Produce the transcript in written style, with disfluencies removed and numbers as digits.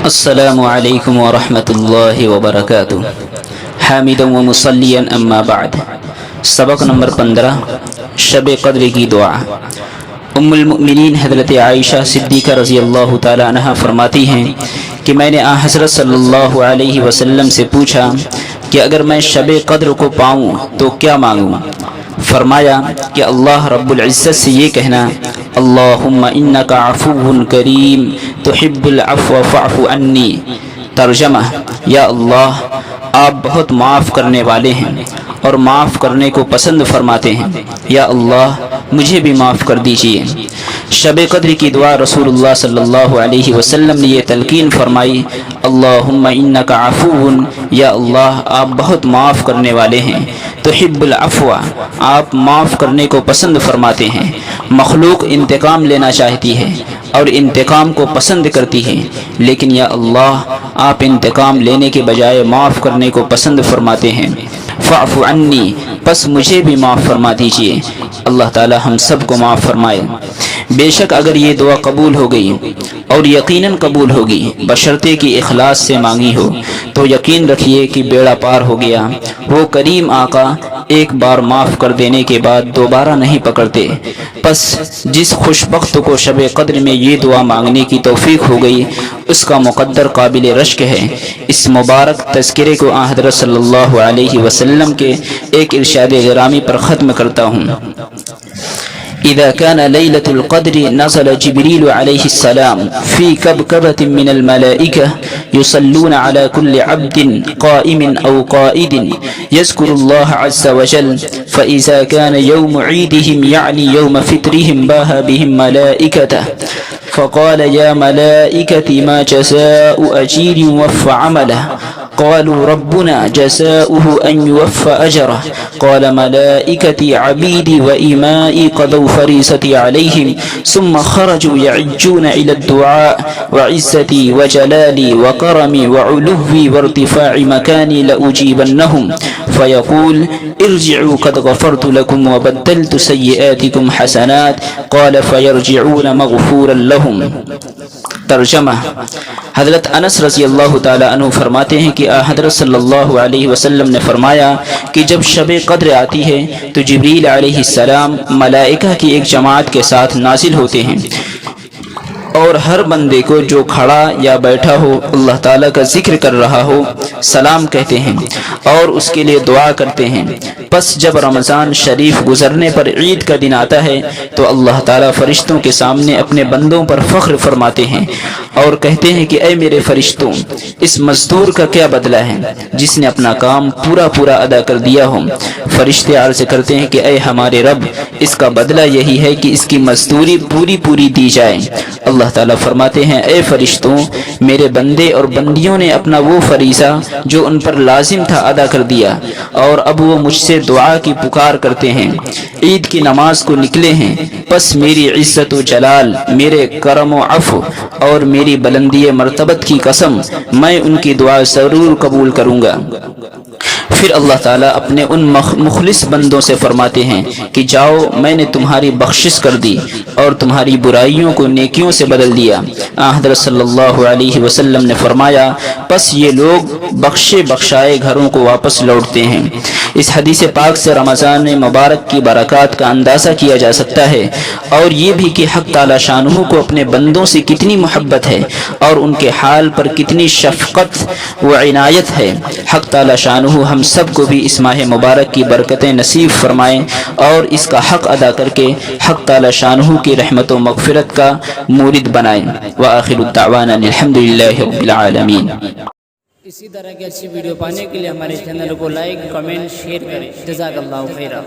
السلام علیکم ورحمۃ اللہ وبرکاتہ۔ حامدا و مصلیا اما بعد۔ سبق نمبر 15، شب قدر کی دعا۔ ام المؤمنین حضرت عائشہ صدیقہ رضی اللہ تعالی عنہا فرماتی ہیں کہ میں نے حضرت صلی اللہ علیہ وسلم سے پوچھا کہ اگر میں شب قدر کو پاؤں تو کیا مانگوں؟ فرمایا کہ اللہ رب العزت سے یہ کہنا، اللہم انک عفو کریم تحب العفو فاعف عنی۔ ترجمہ، یا اللہ آپ بہت معاف کرنے والے ہیں اور معاف کرنے کو پسند فرماتے ہیں، یا اللہ مجھے بھی معاف کر دیجیے۔ شب قدر کی دعا رسول اللہ صلی اللہ علیہ وسلم نے یہ تلقین فرمائی، اللہم انک عفو، یا اللہ آپ بہت معاف کرنے والے ہیں، تحب العفو آپ معاف کرنے کو پسند فرماتے ہیں۔ مخلوق انتقام لینا چاہتی ہے اور انتقام کو پسند کرتی ہے، لیکن یا اللہ آپ انتقام لینے کے بجائے معاف کرنے کو پسند فرماتے ہیں۔ فاعف عنی، پس مجھے بھی معاف فرما دیجیے۔ اللہ تعالی ہم سب کو معاف فرمائے۔ بے شک اگر یہ دعا قبول ہو گئی، اور یقیناً قبول ہوگی بشرطے کی اخلاص سے مانگی ہو، تو یقین رکھیے کہ بیڑا پار ہو گیا۔ وہ کریم آقا ایک بار معاف کر دینے کے بعد دوبارہ نہیں پکڑتے۔ پس جس خوش بخت کو شب قدر میں یہ دعا مانگنے کی توفیق ہو گئی، اس کا مقدر قابل رشک ہے۔ اس مبارک تذکرے کو حضرت صلی اللہ علیہ وسلم کے ایک ارشاد گرامی پر ختم کرتا ہوں۔ إذا كان ليلة القدر نزل جبريل عليه السلام في كبكبة من الملائكة يصلون على كل عبد قائم أو قائد يذكر الله عز وجل، فإذا كان يوم عيدهم يعني يوم فطرهم باها بهم ملائكته، فقال يا ملائكتي ما جزاء أجير وفى عمله؟ قالوا ربنا جزاؤه أن يوفى أجره. قال ملائكتي عبيدي وإمائي قضوا فريضتي عليهم ثم خرجوا يعجون إلى الدعاء، وعزتي وجلالي وكرمي وعلوي وارتفاع مكاني لأجيبنهم، فيقول ارجعوا قد غفرت لكم وبدلت سيئاتكم حسنات. قال فيرجعون مغفورا لهم۔ ترجمہ، حضرت انس رضی اللہ تعالی عنہ فرماتے ہیں کہ حضرت صلی اللہ علیہ وسلم نے فرمایا کہ جب شب قدر آتی ہے تو جبریل علیہ السلام ملائکہ کی ایک جماعت کے ساتھ نازل ہوتے ہیں، اور ہر بندے کو جو کھڑا یا بیٹھا ہو اللہ تعالیٰ کا ذکر کر رہا ہو سلام کہتے ہیں اور اس کے لیے دعا کرتے ہیں۔ پس جب رمضان شریف گزرنے پر عید کا دن آتا ہے تو اللہ تعالیٰ فرشتوں کے سامنے اپنے بندوں پر فخر فرماتے ہیں اور کہتے ہیں کہ اے میرے فرشتوں، اس مزدور کا کیا بدلہ ہے جس نے اپنا کام پورا ادا کر دیا ہو؟ فرشتے عرض کرتے ہیں کہ اے ہمارے رب، اس کا بدلہ یہی ہے کہ اس کی مزدوری پوری دی جائے۔ اللہ تعالیٰ فرماتے ہیں اے فرشتوں، میرے بندے اور بندیوں نے اپنا وہ فریضہ جو ان پر لازم تھا ادا کر دیا، اور اب وہ مجھ سے دعا کی پکار کرتے ہیں، عید کی نماز کو نکلے ہیں۔ پس میری عزت و جلال، میرے کرم و عفو اور میری بلندی مرتبت کی قسم، میں ان کی دعا ضرور قبول کروں گا۔ پھر اللہ تعالیٰ اپنے ان مخلص بندوں سے فرماتے ہیں کہ جاؤ، میں نے تمہاری بخشش کر دی اور تمہاری برائیوں کو نیکیوں سے بدل دیا۔ حضرت صلی اللہ علیہ وسلم نے فرمایا پس یہ لوگ بخشے بخشائے گھروں کو واپس لوٹتے ہیں۔ اس حدیث پاک سے رمضان مبارک کی برکات کا اندازہ کیا جا سکتا ہے، اور یہ بھی کہ حق تعالی شانہ کو اپنے بندوں سے کتنی محبت ہے اور ان کے حال پر کتنی شفقت و عنایت ہے۔ حق تعالی شانہ ہم سب کو بھی اس ماہ مبارک کی برکتیں نصیب فرمائیں اور اس کا حق ادا کر کے حق تعالی شانہ کی رحمت و مغفرت کا مورد بنائیں۔ وآخر الدعوانا الحمدللہ رب العالمین۔ اسی طرح کی اچھی ویڈیو پانے کے لیے ہمارے چینل کو لائک، کمنٹ، شیئر کریں۔ جزاک اللہ خیرہ۔